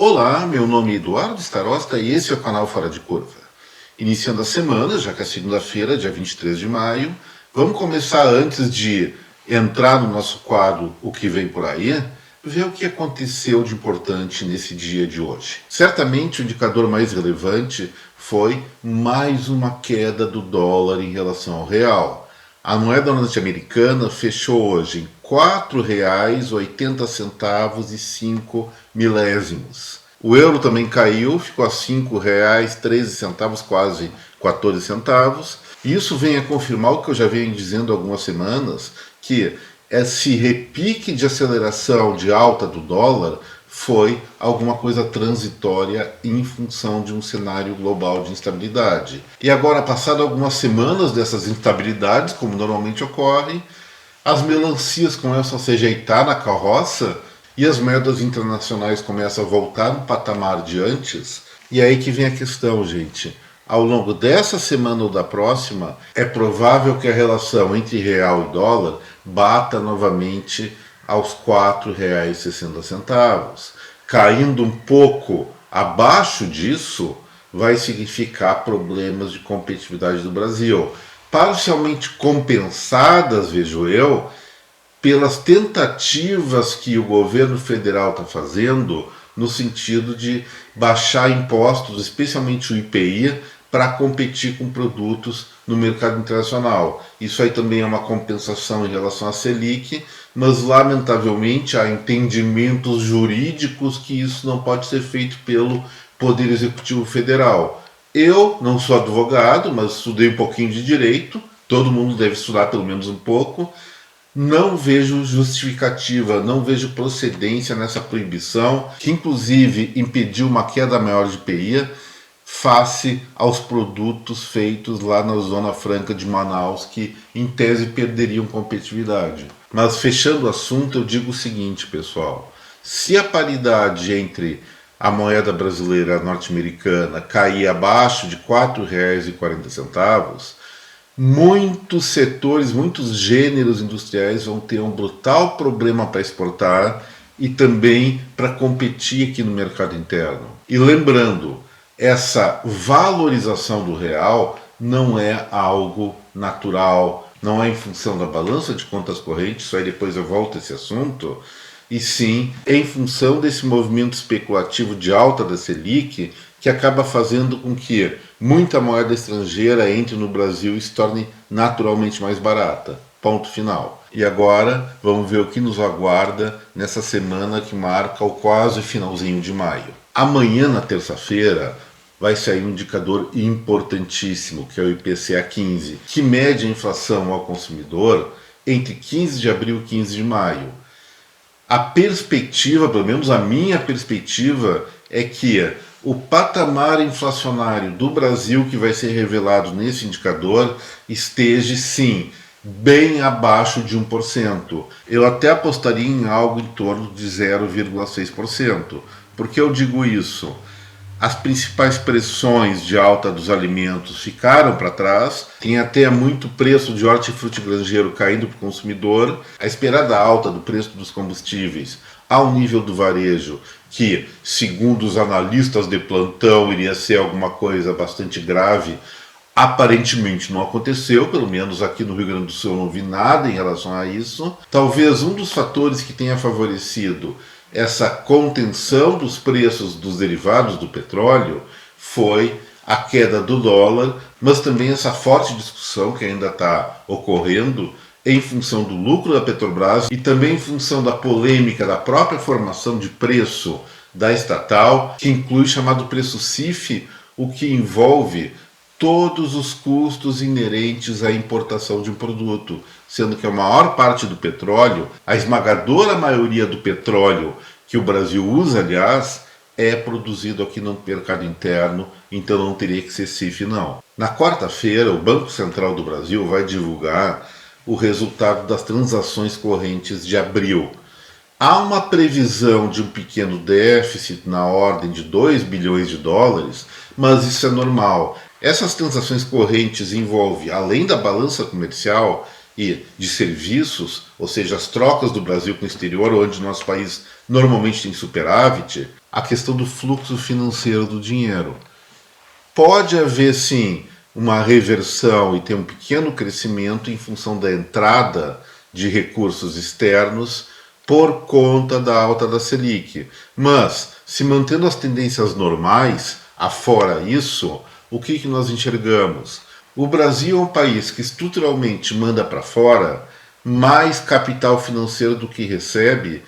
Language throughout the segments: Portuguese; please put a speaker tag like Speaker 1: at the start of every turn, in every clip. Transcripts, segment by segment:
Speaker 1: Olá, meu nome é Eduardo Starosta e esse é o canal Fora de Curva. Iniciando a semana, já que é segunda-feira, dia 23 de maio, vamos começar antes de entrar no nosso quadro O que vem por aí, ver o que aconteceu de importante nesse dia de hoje. Certamente o indicador mais relevante foi mais uma queda do dólar em relação ao real. A moeda norte-americana fechou hoje em R$ 4,80 e 5 milésimos. O euro também caiu, ficou a R$ 5,13, quase 14 centavos. Isso vem a confirmar o que eu já venho dizendo há algumas semanas, que esse repique de aceleração de alta do dólar foi alguma coisa transitória em função de um cenário global de instabilidade. E agora, passado algumas semanas dessas instabilidades, como normalmente ocorre, as melancias começam a se ajeitar na carroça e as moedas internacionais começam a voltar no patamar de antes. E é aí que vem a questão, gente. Ao longo dessa semana ou da próxima, é provável que a relação entre real e dólar bata novamente aos R$ 4,60. Caindo um pouco abaixo disso, vai significar problemas de competitividade do Brasil, parcialmente compensadas, vejo eu, pelas tentativas que o governo federal está fazendo no sentido de baixar impostos, especialmente o IPI, para competir com produtos no mercado internacional. Isso aí também é uma compensação em relação à Selic, mas lamentavelmente há entendimentos jurídicos que isso não pode ser feito pelo Poder Executivo Federal. Eu não sou advogado, mas estudei um pouquinho de direito, todo mundo deve estudar pelo menos um pouco. Não vejo justificativa, não vejo procedência nessa proibição, que inclusive impediu uma queda maior de IPI, face aos produtos feitos lá na Zona Franca de Manaus, que em tese perderiam competitividade. Mas fechando o assunto, eu digo o seguinte, pessoal: se a paridade entre a moeda brasileira e a norte-americana cair abaixo de R$ 4,40, muitos setores, muitos gêneros industriais vão ter um brutal problema para exportar e também para competir aqui no mercado interno. E lembrando, essa valorização do real não é algo natural, não é em função da balança de contas correntes, isso aí depois eu volto a esse assunto, e sim em função desse movimento especulativo de alta da Selic, que acaba fazendo com que muita moeda estrangeira entre no Brasil e se torne naturalmente mais barata. Ponto final. E agora vamos ver o que nos aguarda nessa semana que marca o quase finalzinho de maio. Amanhã, na terça-feira, vai sair um indicador importantíssimo, que é o IPCA 15, que mede a inflação ao consumidor entre 15 de abril e 15 de maio. A perspectiva, pelo menos a minha perspectiva, é que o patamar inflacionário do Brasil que vai ser revelado nesse indicador esteja, sim, bem abaixo de 1%. Eu até apostaria em algo em torno de 0,6%. Por que eu digo isso? As principais pressões de alta dos alimentos ficaram para trás, tem até muito preço de hortifruti granjeiro caindo para o consumidor, a esperada alta do preço dos combustíveis ao nível do varejo, que, segundo os analistas de plantão, iria ser alguma coisa bastante grave, aparentemente não aconteceu, pelo menos aqui no Rio Grande do Sul eu não vi nada em relação a isso. Talvez um dos fatores que tenha favorecido essa contenção dos preços dos derivados do petróleo foi a queda do dólar, mas também essa forte discussão que ainda está ocorrendo em função do lucro da Petrobras e também em função da polêmica da própria formação de preço da estatal, que inclui o chamado preço CIF, o que envolve todos os custos inerentes à importação de um produto, sendo que a maior parte do petróleo, a esmagadora maioria do petróleo que o Brasil usa, aliás, é produzido aqui no mercado interno, então não teria que ser CIF não. Na quarta-feira, o Banco Central do Brasil vai divulgar o resultado das transações correntes de abril. Há uma previsão de um pequeno déficit na ordem de 2 bilhões de dólares, mas isso é normal. Essas transações correntes envolvem, além da balança comercial e de serviços, ou seja, as trocas do Brasil com o exterior, onde nosso país normalmente tem superávit, a questão do fluxo financeiro do dinheiro. Pode haver, sim, uma reversão e ter um pequeno crescimento em função da entrada de recursos externos por conta da alta da Selic. Mas, se mantendo as tendências normais, afora isso, o que nós enxergamos? O Brasil é um país que estruturalmente manda para fora mais capital financeiro do que recebe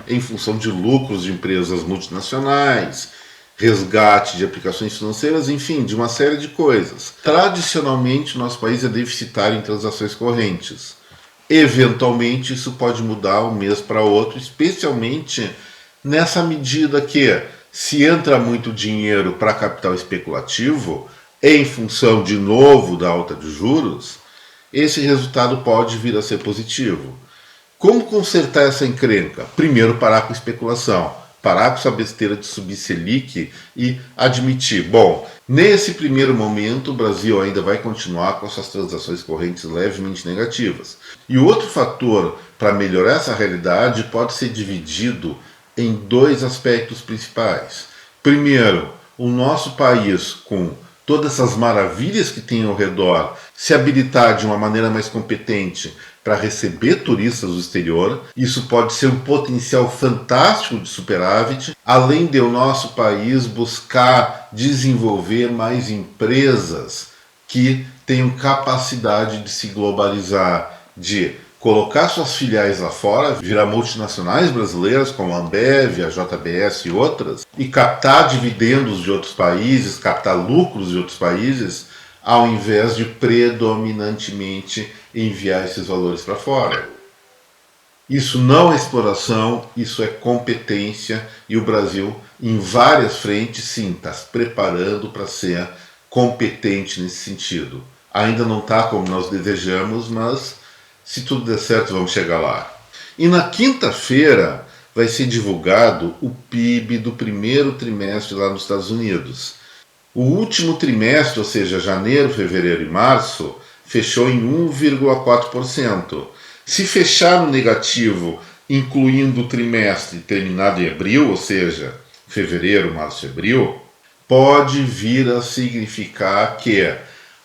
Speaker 1: em função de lucros de empresas multinacionais, resgate de aplicações financeiras, enfim, de uma série de coisas. Tradicionalmente, o nosso país é deficitário em transações correntes. Eventualmente, isso pode mudar um mês para outro, especialmente nessa medida que, se entra muito dinheiro para capital especulativo, em função, de novo, da alta de juros, esse resultado pode vir a ser positivo. Como consertar essa encrenca? Primeiro, parar com a especulação, parar com essa besteira de subir Selic e admitir, bom, nesse primeiro momento o Brasil ainda vai continuar com essas transações correntes levemente negativas. E o outro fator para melhorar essa realidade pode ser dividido em dois aspectos principais. Primeiro, o nosso país, com todas essas maravilhas que tem ao redor, se habilitar de uma maneira mais competente para receber turistas do exterior. Isso pode ser um potencial fantástico de superávit, além de o nosso país buscar desenvolver mais empresas que tenham capacidade de se globalizar, de colocar suas filiais lá fora, virar multinacionais brasileiras como a Ambev, a JBS e outras, e captar dividendos de outros países, captar lucros de outros países, ao invés de predominantemente enviar esses valores para fora. Isso não é exploração, isso é competência, e o Brasil, em várias frentes, sim, está se preparando para ser competente nesse sentido. Ainda não está como nós desejamos, mas se tudo der certo, vamos chegar lá. E na quinta-feira vai ser divulgado o PIB do primeiro trimestre lá nos Estados Unidos. O último trimestre, ou seja, janeiro, fevereiro e março, fechou em 1,4%. Se fechar no negativo, incluindo o trimestre terminado em abril, ou seja, fevereiro, março e abril, pode vir a significar que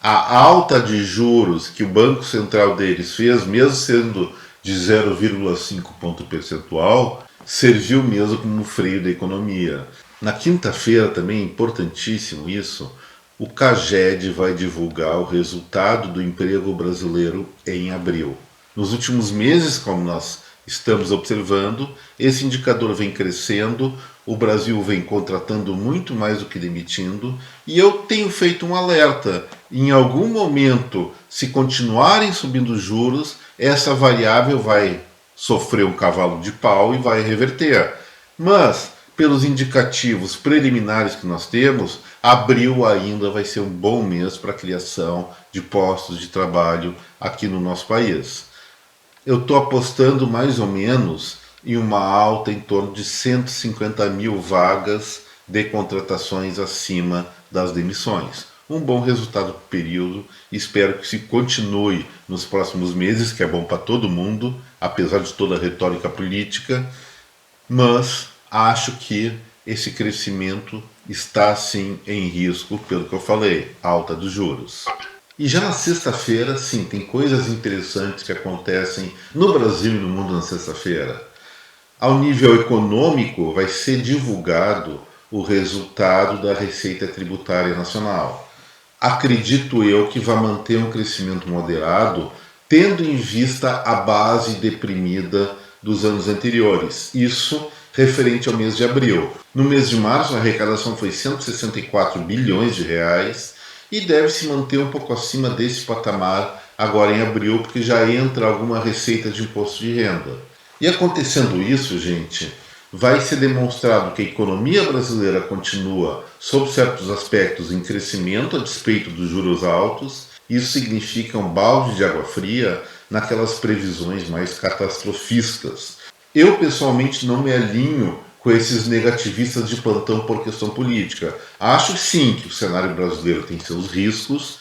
Speaker 1: a alta de juros que o Banco Central deles fez, mesmo sendo de 0,5 ponto percentual, serviu mesmo como freio da economia. Na quinta-feira também é importantíssimo isso, o CAGED vai divulgar o resultado do emprego brasileiro em abril. Nos últimos meses, como nós estamos observando, esse indicador vem crescendo, o Brasil vem contratando muito mais do que demitindo, e eu tenho feito um alerta. Em algum momento, se continuarem subindo os juros, essa variável vai sofrer um cavalo de pau e vai reverter. Mas, pelos indicativos preliminares que nós temos, abril ainda vai ser um bom mês para a criação de postos de trabalho aqui no nosso país. Eu estou apostando mais ou menos em uma alta em torno de 150 mil vagas de contratações acima das demissões. Um bom resultado para o período, espero que se continue nos próximos meses, que é bom para todo mundo, apesar de toda a retórica política, mas acho que esse crescimento está sim em risco, pelo que eu falei, alta dos juros. E já na sexta-feira, sim, tem coisas interessantes que acontecem no Brasil e no mundo na sexta-feira. Ao nível econômico, vai ser divulgado o resultado da Receita Tributária Nacional. Acredito eu que vai manter um crescimento moderado, tendo em vista a base deprimida dos anos anteriores. Isso referente ao mês de abril. No mês de março, a arrecadação foi 164 bilhões de reais e deve se manter um pouco acima desse patamar agora em abril, porque já entra alguma receita de imposto de renda. E acontecendo isso, gente, vai ser demonstrado que a economia brasileira continua, sob certos aspectos, em crescimento a despeito dos juros altos. Isso significa um balde de água fria naquelas previsões mais catastrofistas. Eu, pessoalmente, não me alinho com esses negativistas de plantão por questão política. Acho sim que o cenário brasileiro tem seus riscos,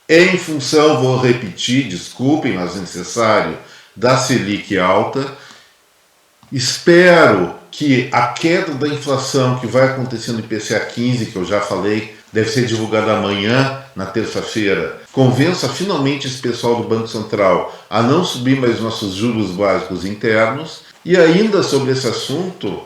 Speaker 1: em função, vou repetir, desculpem, mas é necessário, da Selic alta. Espero que a queda da inflação que vai acontecer no IPCA 15, que eu já falei, deve ser divulgada amanhã, na terça-feira, convença finalmente esse pessoal do Banco Central a não subir mais nossos juros básicos internos. E ainda sobre esse assunto,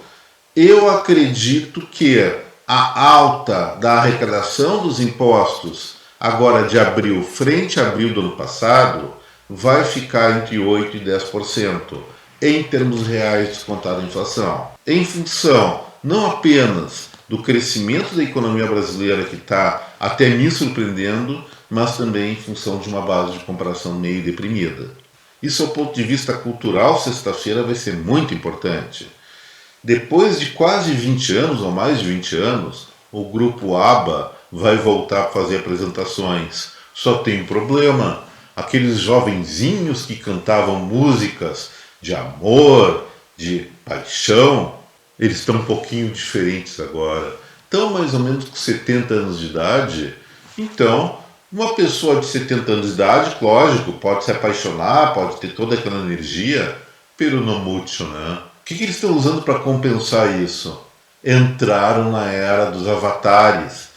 Speaker 1: eu acredito que a alta da arrecadação dos impostos agora de abril, frente a abril do ano passado, vai ficar entre 8% e 10%, em termos reais descontado a inflação. Em função não apenas do crescimento da economia brasileira, que está até me surpreendendo, mas também em função de uma base de comparação meio deprimida. Isso, do ponto de vista cultural, sexta-feira vai ser muito importante. Depois de quase 20 anos, ou mais de 20 anos, o grupo ABBA vai voltar a fazer apresentações. Só tem um problema: aqueles jovenzinhos que cantavam músicas de amor, de paixão, eles estão um pouquinho diferentes agora. Estão mais ou menos com 70 anos de idade. Então, uma pessoa de 70 anos de idade, lógico, pode se apaixonar, pode ter toda aquela energia, pero no mucho, né? O que eles estão usando para compensar isso? Entraram na era dos avatares.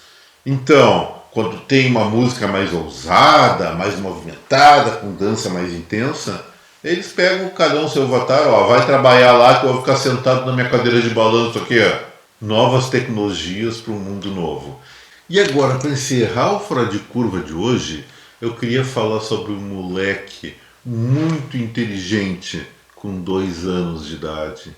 Speaker 1: Então, quando tem uma música mais ousada, mais movimentada, com dança mais intensa, eles pegam cada um seu avatar, ó, vai trabalhar lá que eu vou ficar sentado na minha cadeira de balanço aqui, ó. Novas tecnologias para um mundo novo. E agora, para encerrar o Fora de Curva de hoje, eu queria falar sobre um moleque muito inteligente com 2 anos de idade.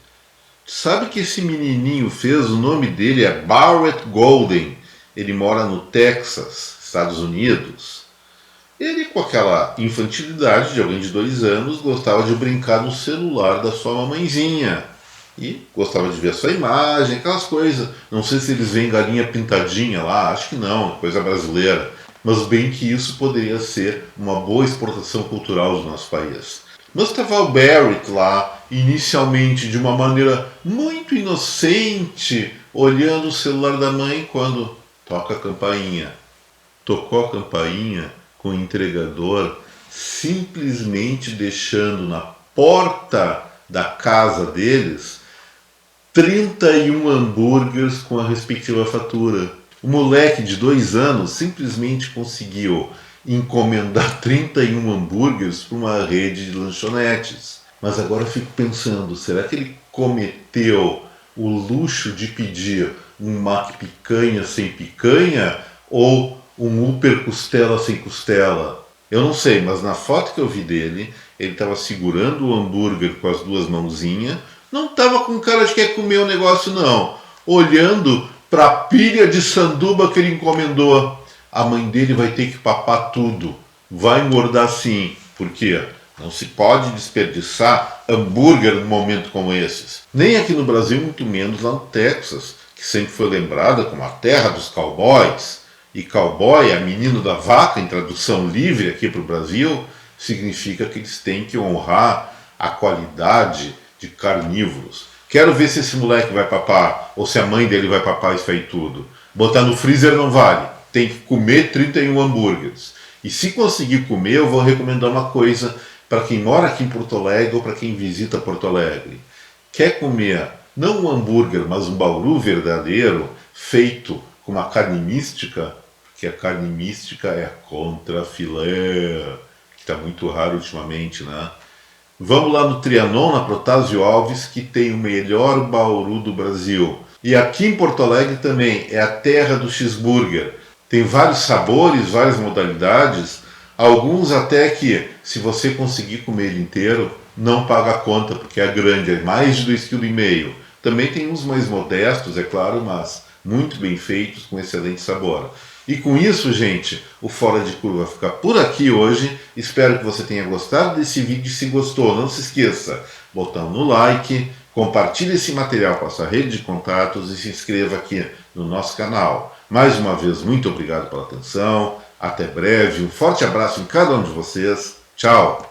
Speaker 1: Sabe o que esse menininho fez? O nome dele é Barrett Golden. Ele mora no Texas, Estados Unidos. Ele, com aquela infantilidade de alguém de 2 anos, gostava de brincar no celular da sua mamãezinha. E gostava de ver a sua imagem, aquelas coisas. Não sei se eles veem galinha pintadinha lá, acho que não, coisa brasileira. Mas bem que isso poderia ser uma boa exportação cultural do nosso país. Mas estava o Barrett lá, inicialmente de uma maneira muito inocente, olhando o celular da mãe quando toca a campainha. Tocou a campainha com o entregador simplesmente deixando na porta da casa deles 31 hambúrgueres com a respectiva fatura. O moleque de 2 anos simplesmente conseguiu encomendar 31 hambúrgueres para uma rede de lanchonetes. Mas agora eu fico pensando, será que ele cometeu o luxo de pedir um Mac picanha sem picanha ou um Upper costela sem costela? Eu não sei, mas na foto que eu vi dele, ele estava segurando o hambúrguer com as 2 mãozinhas, não estava com cara de quer comer o negócio não, olhando para a pilha de sanduba que ele encomendou. A mãe dele vai ter que papar tudo, vai engordar sim, porque não se pode desperdiçar hambúrguer num momento como esses. Nem aqui no Brasil, muito menos lá no Texas, que sempre foi lembrada como a terra dos cowboys. E cowboy, a menino da vaca, em tradução livre aqui para o Brasil, significa que eles têm que honrar a qualidade de carnívoros. Quero ver se esse moleque vai papar, ou se a mãe dele vai papar isso aí tudo. Botar no freezer não vale, tem que comer 31 hambúrgueres. E se conseguir comer, eu vou recomendar uma coisa para quem mora aqui em Porto Alegre ou para quem visita Porto Alegre. Quer comer não um hambúrguer, mas um bauru verdadeiro, feito com uma carne mística, porque a carne mística é a contrafilé, que está muito raro ultimamente, né? Vamos lá no Trianon, na Protásio Alves, que tem o melhor bauru do Brasil. E aqui em Porto Alegre também é a terra do cheeseburger. Tem vários sabores, várias modalidades, alguns até que, se você conseguir comer ele inteiro, não paga a conta, porque é grande, é mais de 2,5 kg. Também tem uns mais modestos, é claro, mas muito bem feitos, com excelente sabor. E com isso, gente, o Fora de Curva vai ficar por aqui hoje. Espero que você tenha gostado desse vídeo. Se gostou, não se esqueça, botão no like, compartilhe esse material com a sua rede de contatos e se inscreva aqui no nosso canal. Mais uma vez, muito obrigado pela atenção. Até breve. Um forte abraço em cada um de vocês. Tchau!